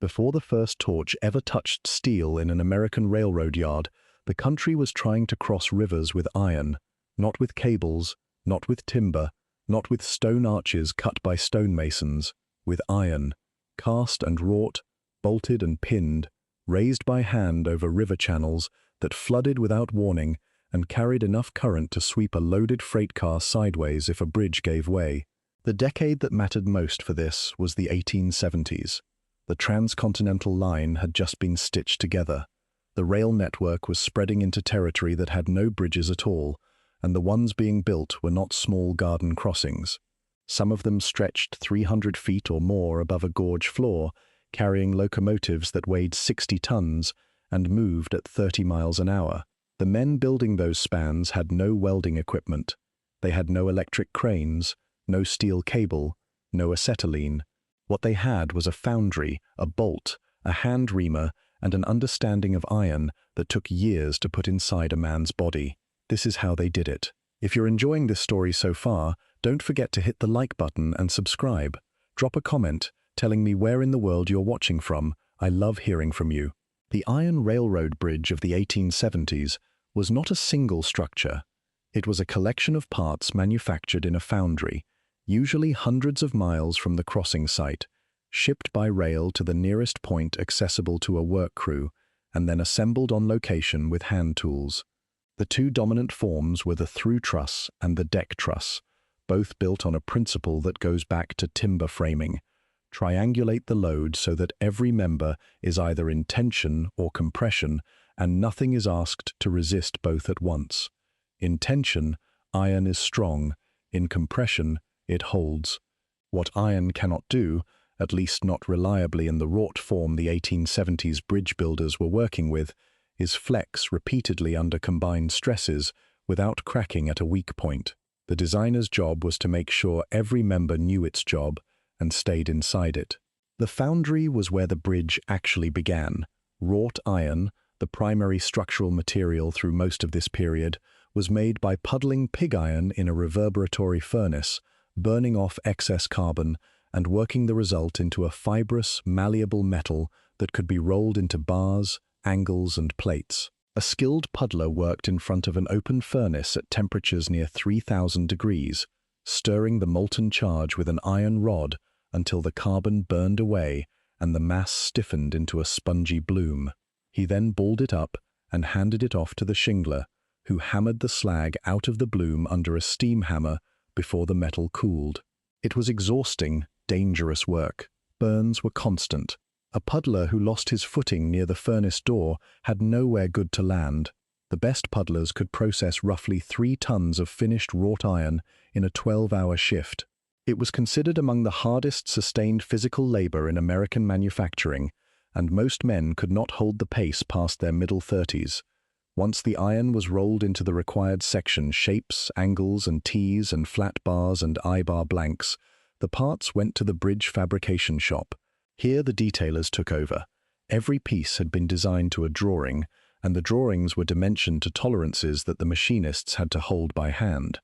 Before the first torch ever touched steel in an American railroad yard, the country was trying to cross rivers with iron, not with cables, not with timber, not with stone arches cut by stonemasons, with iron, cast and wrought, bolted and pinned, raised by hand over river channels that flooded without warning and carried enough current to sweep a loaded freight car sideways if a bridge gave way. The decade that mattered most for this was the 1870s. The transcontinental line had just been stitched together. The rail network was spreading into territory that had no bridges at all, and the ones being built were not small garden crossings. Some of them stretched 300 feet or more above a gorge floor, carrying locomotives that weighed 60 tons and moved at 30 miles an hour. The men building those spans had no welding equipment. They had no electric cranes, no steel cable, no acetylene. What they had was a foundry, a bolt, a hand reamer, and an understanding of iron that took years to put inside a man's body. This is how they did it. If you're enjoying this story so far, don't forget to hit the like button and subscribe. Drop a comment telling me where in the world you're watching from. I love hearing from you. The iron railroad bridge of the 1870s was not a single structure. It was a collection of parts manufactured in a foundry, usually hundreds of miles from the crossing site, shipped by rail to the nearest point accessible to a work crew, and then assembled on location with hand tools. The two dominant forms were the through truss and the deck truss, both built on a principle that goes back to timber framing. Triangulate the load so that every member is either in tension or compression, and nothing is asked to resist both at once. In tension, iron is strong. In compression, it holds. What iron cannot do, at least not reliably in the wrought form the 1870s bridge builders were working with, is flex repeatedly under combined stresses without cracking at a weak point. The designer's job was to make sure every member knew its job and stayed inside it. The foundry was where the bridge actually began. Wrought iron, the primary structural material through most of this period, was made by puddling pig iron in a reverberatory furnace, burning off excess carbon and working the result into a fibrous, malleable metal that could be rolled into bars, angles, and plates. A skilled puddler worked in front of an open furnace at temperatures near 3,000 degrees, stirring the molten charge with an iron rod until the carbon burned away and the mass stiffened into a spongy bloom. He then balled it up and handed it off to the shingler, who hammered the slag out of the bloom under a steam hammer before the metal cooled. It was exhausting, dangerous work. Burns were constant. A puddler who lost his footing near the furnace door had nowhere good to land. The best puddlers could process roughly 3 tons of finished wrought iron in a 12-hour shift. It was considered among the hardest sustained physical labor in American manufacturing, and most men could not hold the pace past their middle 30s. Once the iron was rolled into the required section shapes, angles, and tees, and flat bars and eye-bar blanks, the parts went to the bridge fabrication shop. Here the detailers took over. Every piece had been designed to a drawing, and the drawings were dimensioned to tolerances that the machinists had to hold by hand.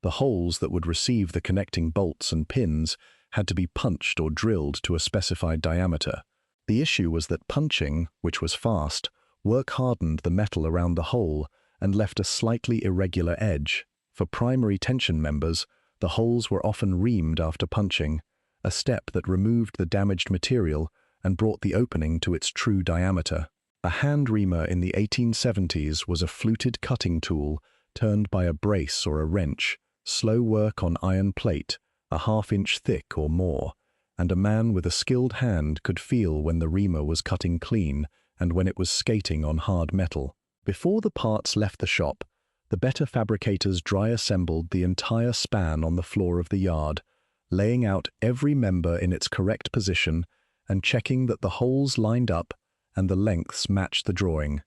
The holes that would receive the connecting bolts and pins had to be punched or drilled to a specified diameter. The issue was that punching, which was fast, work-hardened the metal around the hole and left a slightly irregular edge. For primary tension members, the holes were often reamed after punching, a step that removed the damaged material and brought the opening to its true diameter. A hand reamer in the 1870s was a fluted cutting tool turned by a brace or a wrench, slow work on iron plate, a half-inch thick or more, and a man with a skilled hand could feel when the reamer was cutting clean and when it was skating on hard metal. Before the parts left the shop, the better fabricators dry-assembled the entire span on the floor of the yard, laying out every member in its correct position and checking that the holes lined up and the lengths matched the drawing.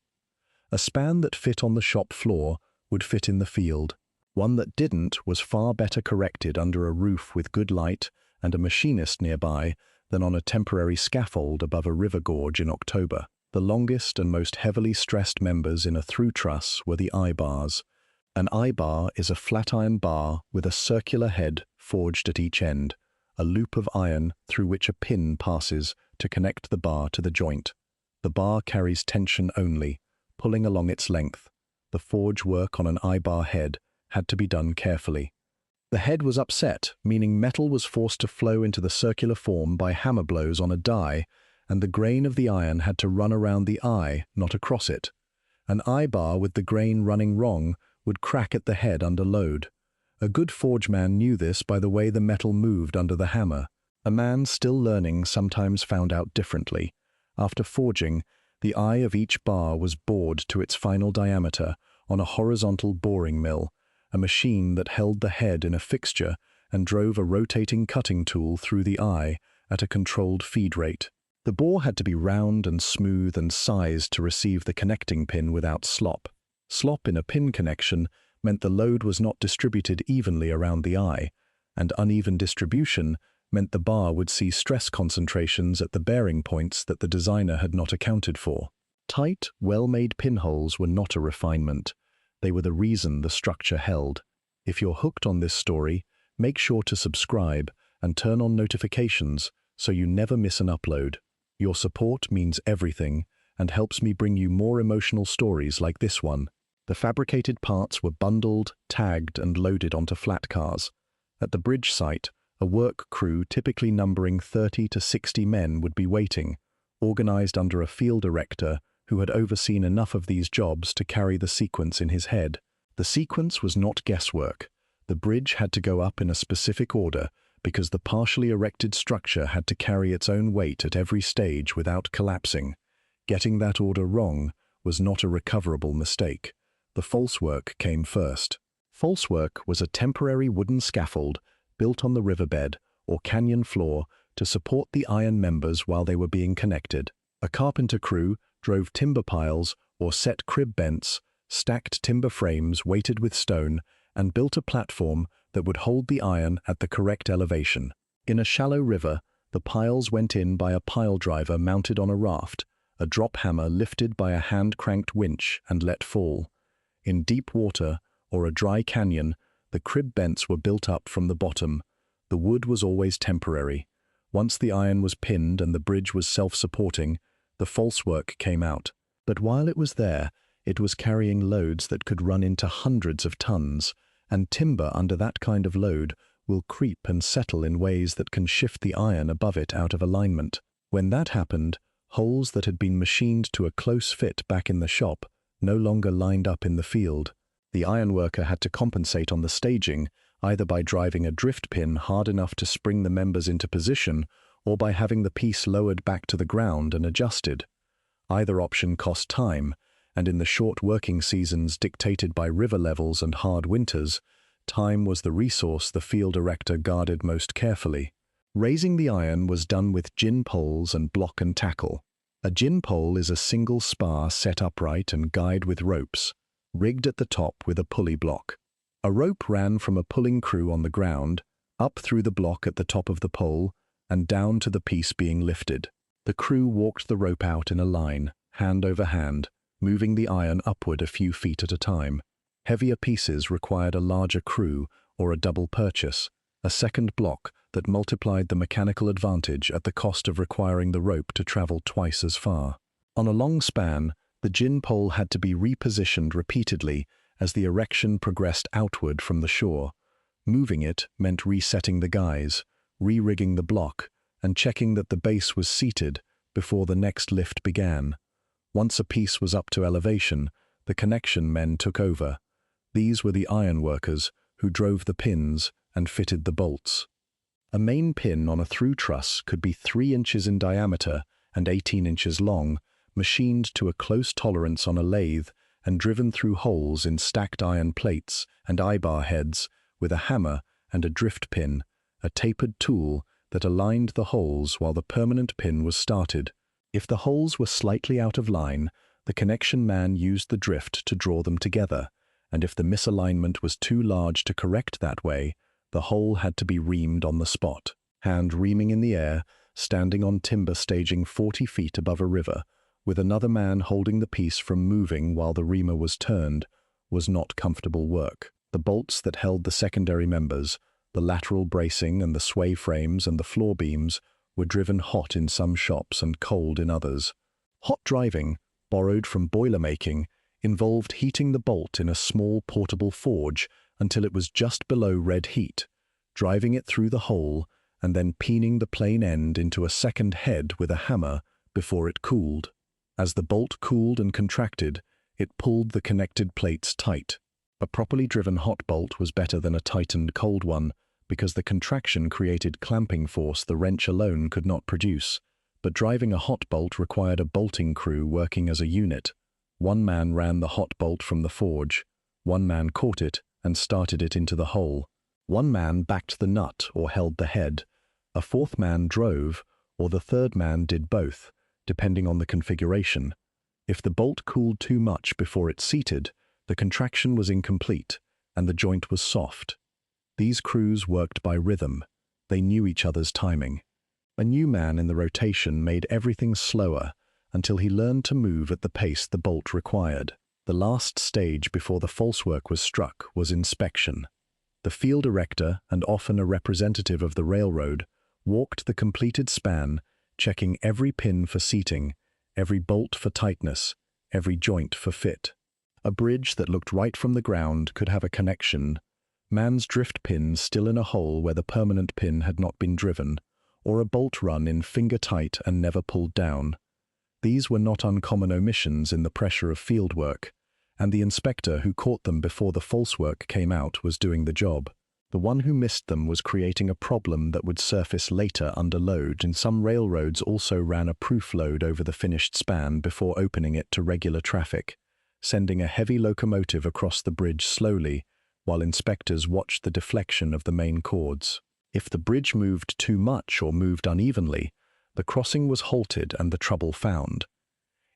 A span that fit on the shop floor would fit in the field. One that didn't was far better corrected under a roof with good light and a machinist nearby than on a temporary scaffold above a river gorge in October. The longest and most heavily stressed members in a through truss were the eye bars. An eye bar is a flat iron bar with a circular head forged at each end, a loop of iron through which a pin passes to connect the bar to the joint. The bar carries tension only, pulling along its length. The forge work on an eye-bar head had to be done carefully. The head was upset, meaning metal was forced to flow into the circular form by hammer blows on a die, and the grain of the iron had to run around the eye, not across it. An eye bar with the grain running wrong would crack at the head under load. A good forgeman knew this by the way the metal moved under the hammer. A man still learning sometimes found out differently. After forging, the eye of each bar was bored to its final diameter on a horizontal boring mill, a machine that held the head in a fixture and drove a rotating cutting tool through the eye at a controlled feed rate. The bore had to be round and smooth and sized to receive the connecting pin without slop. Slop in a pin connection meant the load was not distributed evenly around the eye, and uneven distribution meant the bar would see stress concentrations at the bearing points that the designer had not accounted for. Tight, well-made pinholes were not a refinement. They were the reason the structure held. If you're hooked on this story, make sure to subscribe and turn on notifications so you never miss an upload. Your support means everything and helps me bring you more emotional stories like this one. The fabricated parts were bundled, tagged, and loaded onto flat cars. At the bridge site, a work crew typically numbering 30 to 60 men would be waiting, organized under a field director who had overseen enough of these jobs to carry the sequence in his head. The sequence was not guesswork. The bridge had to go up in a specific order because the partially erected structure had to carry its own weight at every stage without collapsing. Getting that order wrong was not a recoverable mistake. The falsework came first. Falsework was a temporary wooden scaffold built on the riverbed or canyon floor to support the iron members while they were being connected. A carpenter crew drove timber piles or set crib bents, stacked timber frames weighted with stone, and built a platform that would hold the iron at the correct elevation. In a shallow river, the piles went in by a pile driver mounted on a raft, a drop hammer lifted by a hand-cranked winch and let fall. In deep water or a dry canyon, the crib bents were built up from the bottom. The wood was always temporary. Once the iron was pinned and the bridge was self-supporting, the falsework came out. But while it was there, it was carrying loads that could run into hundreds of tons, and timber under that kind of load will creep and settle in ways that can shift the iron above it out of alignment. When that happened, holes that had been machined to a close fit back in the shop no longer lined up in the field. The ironworker had to compensate on the staging, either by driving a drift pin hard enough to spring the members into position, or by having the piece lowered back to the ground and adjusted. Either option cost time, and in the short working seasons dictated by river levels and hard winters, time was the resource the field erector guarded most carefully. Raising the iron was done with gin poles and block and tackle. A gin pole is a single spar set upright and guyed with ropes, rigged at the top with a pulley block. A rope ran from a pulling crew on the ground, up through the block at the top of the pole, and down to the piece being lifted. The crew walked the rope out in a line, hand over hand, moving the iron upward a few feet at a time. Heavier pieces required a larger crew or a double purchase, a second block that multiplied the mechanical advantage at the cost of requiring the rope to travel twice as far. On a long span, the gin pole had to be repositioned repeatedly as the erection progressed outward from the shore. Moving it meant resetting the guys, re-rigging the block, and checking that the base was seated before the next lift began. Once a piece was up to elevation, the connection men took over. These were the iron workers who drove the pins and fitted the bolts. A main pin on a through truss could be 3 inches in diameter and 18 inches long, machined to a close tolerance on a lathe and driven through holes in stacked iron plates and eye-bar heads with a hammer and a drift pin, a tapered tool that aligned the holes while the permanent pin was started. If the holes were slightly out of line, the connection man used the drift to draw them together, and if the misalignment was too large to correct that way, the hole had to be reamed on the spot. Hand reaming in the air, standing on timber staging 40 feet above a river, with another man holding the piece from moving while the reamer was turned, was not comfortable work. The bolts that held the secondary members, The lateral bracing and the sway frames and the floor beams were driven hot in some shops and cold in others. Hot driving, borrowed from boiler making, involved heating the bolt in a small portable forge until it was just below red heat, driving it through the hole, and then peening the plain end into a second head with a hammer before it cooled. As the bolt cooled and contracted, it pulled the connected plates tight. A properly driven hot bolt was better than a tightened cold one because the contraction created clamping force the wrench alone could not produce. But driving a hot bolt required a bolting crew working as a unit. One man ran the hot bolt from the forge. One man caught it and started it into the hole. One man backed the nut or held the head. A fourth man drove, or the third man did both, depending on the configuration. If the bolt cooled too much before it seated, the contraction was incomplete, and the joint was soft. These crews worked by rhythm. They knew each other's timing. A new man in the rotation made everything slower until he learned to move at the pace the bolt required. The last stage before the false work was struck was inspection. The field erector, and often a representative of the railroad, walked the completed span, checking every pin for seating, every bolt for tightness, every joint for fit. A bridge that looked right from the ground could have a connection, man's drift pin still in a hole where the permanent pin had not been driven, or a bolt run in finger tight and never pulled down. These were not uncommon omissions in the pressure of field work, and the inspector who caught them before the false work came out was doing the job. The one who missed them was creating a problem that would surface later under load, and some railroads also ran a proof load over the finished span before opening it to regular traffic, sending a heavy locomotive across the bridge slowly while inspectors watched the deflection of the main cords. If the bridge moved too much or moved unevenly, the crossing was halted and the trouble found.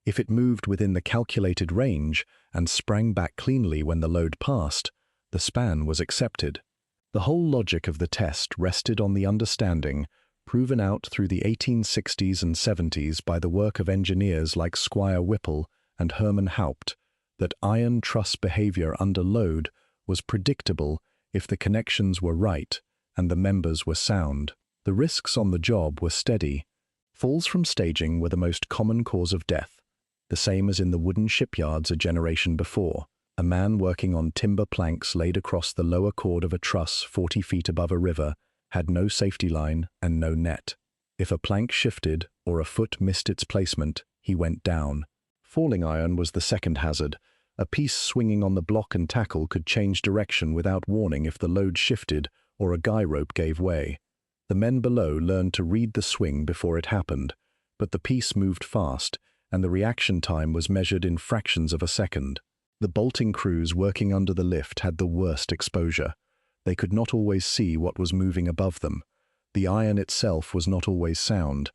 If it moved within the calculated range and sprang back cleanly when the load passed, the span was accepted. The whole logic of the test rested on the understanding, proven out through the 1860s and 70s by the work of engineers like Squire Whipple and Herman Haupt, that iron truss behavior under load was predictable if the connections were right and the members were sound. The risks on the job were steady. Falls from staging were the most common cause of death, the same as in the wooden shipyards a generation before. A man working on timber planks laid across the lower chord of a truss 40 feet above a river had no safety line and no net. If a plank shifted or a foot missed its placement, he went down. Falling iron was the second hazard. A piece swinging on the block and tackle could change direction without warning if the load shifted or a guy rope gave way. The men below learned to read the swing before it happened, but the piece moved fast, and the reaction time was measured in fractions of a second. The bolting crews working under the lift had the worst exposure. They could not always see what was moving above them. The iron itself was not always sound.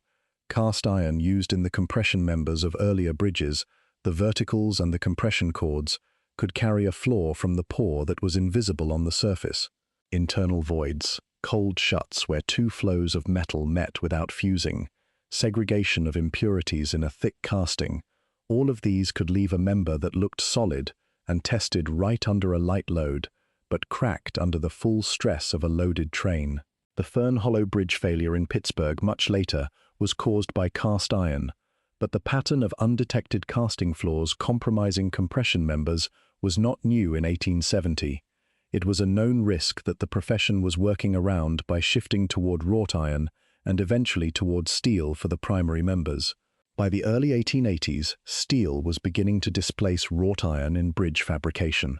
Cast iron used in the compression members of earlier bridges, the verticals and the compression cords, could carry a flaw from the pore that was invisible on the surface. Internal voids, cold shuts where two flows of metal met without fusing, segregation of impurities in a thick casting, all of these could leave a member that looked solid and tested right under a light load, but cracked under the full stress of a loaded train. The Fern Hollow Bridge failure in Pittsburgh much later was caused by cast iron, but the pattern of undetected casting flaws compromising compression members was not new in 1870. It was a known risk that the profession was working around by shifting toward wrought iron and eventually toward steel for the primary members. By the early 1880s, steel was beginning to displace wrought iron in bridge fabrication.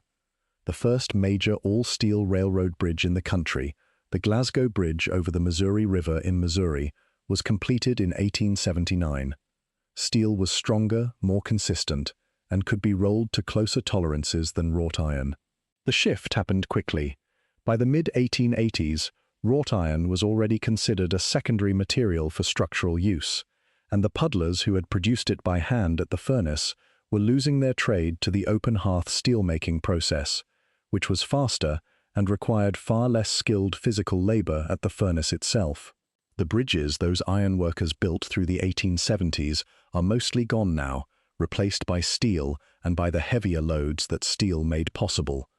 The first major all-steel railroad bridge in the country, the Glasgow Bridge over the Missouri River in Missouri, was completed in 1879. Steel was stronger, more consistent, and could be rolled to closer tolerances than wrought iron. The shift happened quickly. By the mid-1880s, wrought iron was already considered a secondary material for structural use, and the puddlers who had produced it by hand at the furnace were losing their trade to the open hearth steelmaking process, which was faster and required far less skilled physical labor at the furnace itself. The bridges those ironworkers built through the 1870s are mostly gone now, replaced by steel and by the heavier loads that steel made possible.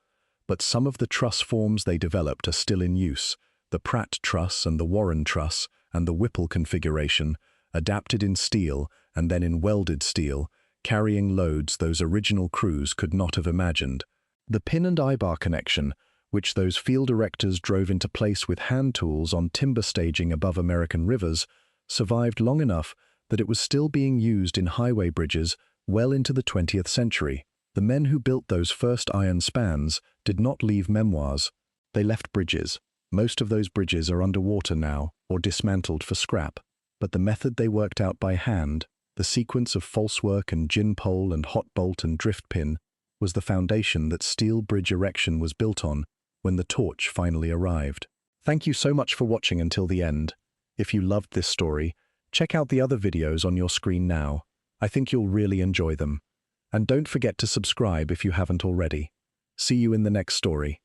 But some of the truss forms they developed are still in use, the Pratt truss and the Warren truss and the Whipple configuration, adapted in steel and then in welded steel, carrying loads those original crews could not have imagined. The pin and eye-bar connection, which those field erectors drove into place with hand tools on timber staging above American rivers, survived long enough that it was still being used in highway bridges well into the 20th century. The men who built those first iron spans did not leave memoirs. They left bridges. Most of those bridges are underwater now or dismantled for scrap. But the method they worked out by hand, the sequence of false work and gin pole and hot bolt and drift pin, was the foundation that steel bridge erection was built on when the torch finally arrived. Thank you so much for watching until the end. If you loved this story, check out the other videos on your screen now. I think you'll really enjoy them. And don't forget to subscribe if you haven't already. See you in the next story.